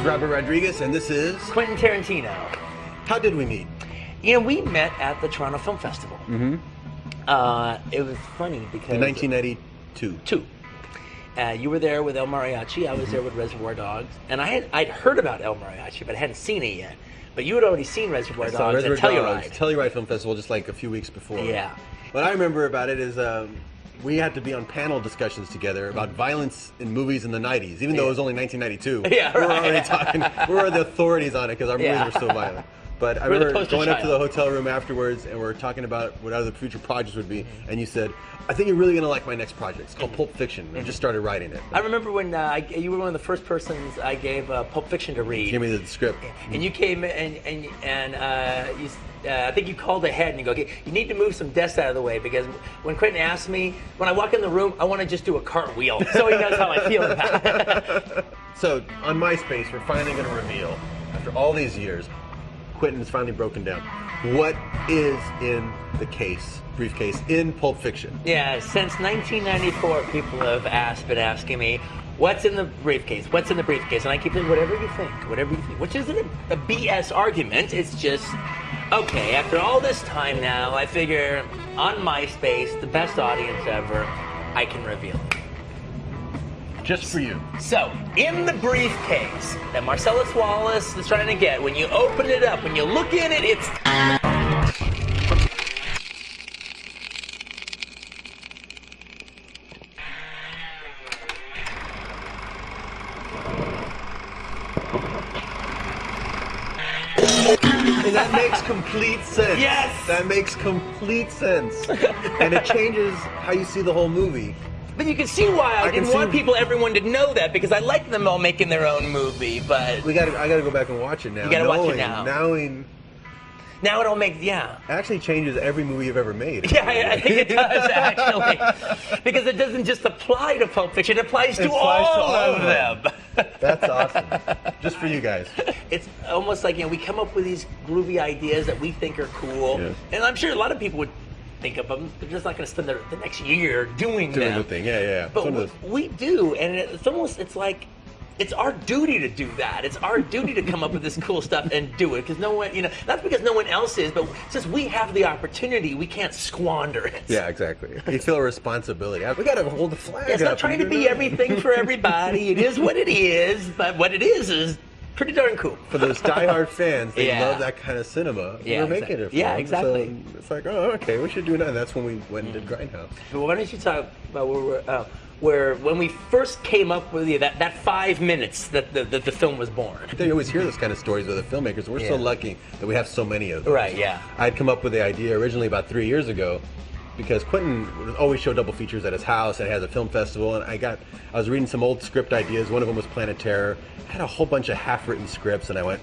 Robert Rodriguez, and this is Quentin Tarantino. How did we meet? You know, we met at the Toronto Film Festival. Mm-hmm. It was funny because... In 1992. You were there with El Mariachi. I was there with Reservoir Dogs. And I'd heard about El Mariachi, but I hadn't seen it yet. But you had already seen Reservoir Dogs at Telluride. Telluride Film Festival just like a few weeks before. Yeah. What I remember about it is we had to be on panel discussions together about violence in movies in the 90s, even though it was only 1992. Yeah, we were already talking. We were the authorities on it because our movies were so violent. But I remember going up to the hotel room afterwards, and we're talking about what other future projects would be, and you said, I think you're really going to like my next project. It's called Pulp Fiction. I just started writing it. I remember when you were one of the first persons I gave Pulp Fiction to read. You gave me the script. And you came and you, I think you called ahead and you go, okay, you need to move some desks out of the way because when Quentin asked me, when I walk in the room, I want to just do a cartwheel. So he knows how I feel about it. So on MySpace, we're finally going to reveal, after all these years, Quentin has finally broken down what is in the briefcase in Pulp Fiction. Yeah, since 1994, people have been asking me, what's in the briefcase? What's in the briefcase? And I keep saying, whatever you think, which isn't a BS argument. It's just, okay, after all this time now, I figure on MySpace, the best audience ever, I can reveal it. Just for you. So, in the briefcase that Marcellus Wallace is trying to get, when you open it up, when you look in it, it's... And that makes complete sense. Yes! That makes complete sense. And it changes how you see the whole movie. But you can see why I didn't want everyone to know that, because I like them all making their own movie, but... I gotta go back and watch it now. You gotta watch it now. Now it all makes, It actually changes every movie you've ever made. Yeah, I think it does, actually. Because it doesn't just apply to Pulp Fiction, it applies to all of them. That's awesome. Just for you guys. It's almost like, we come up with these groovy ideas that we think are cool, and I'm sure a lot of people would think of them. They're just not going to spend the next year doing them. the thing, yeah. But we do, and it's like, it's our duty to do that. It's our duty to come up with this cool stuff and do it, because no one, not because no one else is, but since we have the opportunity, we can't squander it. Yeah, exactly. You feel a responsibility. We got to hold the flag It's not trying to be everything for everybody. It is what it is, but what it is pretty darn cool. For those diehard fans, they love that kind of cinema. We're making it for them. Yeah, exactly. So it's like, oh, okay, we should do that. And that's when we went and did Grindhouse. But why don't you talk about when we first came up with that 5 minutes that the film was born. You always hear those kind of stories with the filmmakers. We're so lucky that we have so many of them. Right, yeah. I'd come up with the idea originally about 3 years ago, because Quentin would always show double features at his house, and he has a film festival, and I was reading some old script ideas. One of them was Planet Terror. I had a whole bunch of half-written scripts, and I went,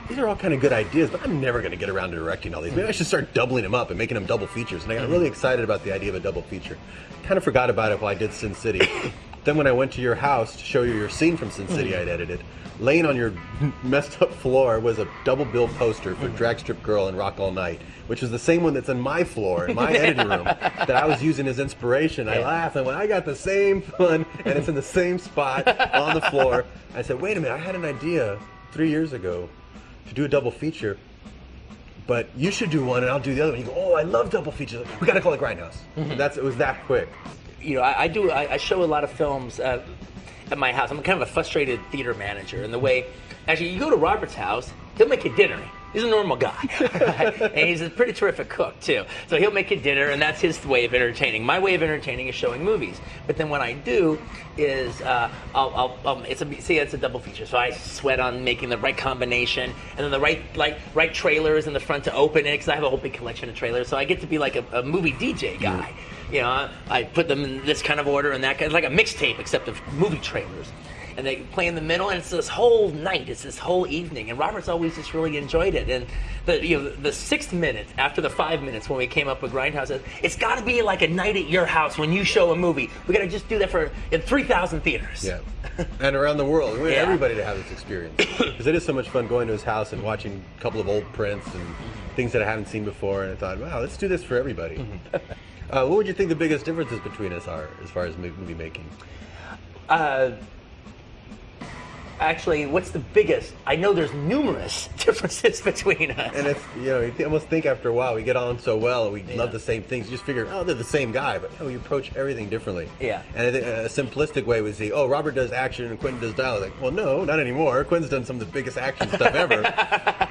these are all kind of good ideas, but I'm never going to get around to directing all these. Maybe I should start doubling them up and making them double features. And I got really excited about the idea of a double feature. Kind of forgot about it while I did Sin City. Then when I went to your house to show you your scene from Sin City I'd edited, laying on your messed up floor was a double bill poster for Drag Strip Girl and Rock All Night, which was the same one that's in my floor, in my editing room, that I was using as inspiration. I laughed and went, I got the same one, and it's in the same spot on the floor. I said, wait a minute, I had an idea 3 years ago to do a double feature, but you should do one and I'll do the other one. You go, oh, I love double features. We got to call it Grindhouse. It was that quick. I show a lot of films at my house. I'm kind of a frustrated theater manager, and actually, you go to Robert's house, he'll make you dinner. He's a normal guy, right? And he's a pretty terrific cook too. So he'll make you dinner, and that's his way of entertaining. My way of entertaining is showing movies. But then what I do is, it's a double feature. So I sweat on making the right combination, and then the right trailers in the front to open it, because I have a whole big collection of trailers. So I get to be like a movie DJ guy. I put them in this kind of order and that kind, like a mixtape, except of movie trailers. And they play in the middle, and it's this whole night, it's this whole evening, and Robert's always just really enjoyed it. And the 6th minute after the 5 minutes when we came up with Grindhouse, it's got to be like a night at your house when you show a movie. We got to just do that in 3,000 theaters. Yeah, and around the world. We want everybody to have this experience, because it is so much fun going to his house and watching a couple of old prints and things that I haven't seen before. And I thought, wow, let's do this for everybody. What would you think the biggest differences between us are as far as movie making? actually, what's the biggest? I know there's numerous differences between us. And it's, you almost think after a while we get on so well and we love the same things. You just figure, oh, they're the same guy, but no, we approach everything differently. Yeah. And I think a simplistic way would say, oh, Robert does action and Quentin does dialogue. Like, well, no, not anymore. Quentin's done some of the biggest action stuff ever.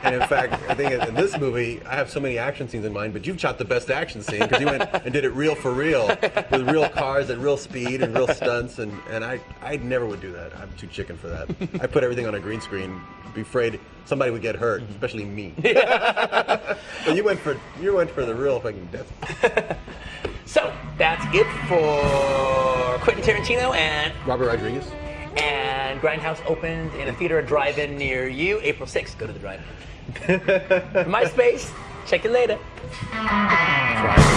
And in fact, I think in this movie, I have so many action scenes in mind, but you've shot the best action scene because you went and did it reel for reel with real cars at real speed and real stunts. And I never would do that. I'm too chicken for that. I put everything on a green screen. Be afraid somebody would get hurt, especially me. But you went for the real fucking death. So that's it for Quentin Tarantino and Robert Rodriguez. And Grindhouse opened in a theater, a drive-in near you, April 6th. Go to the drive-in. MySpace. Check you later. Try.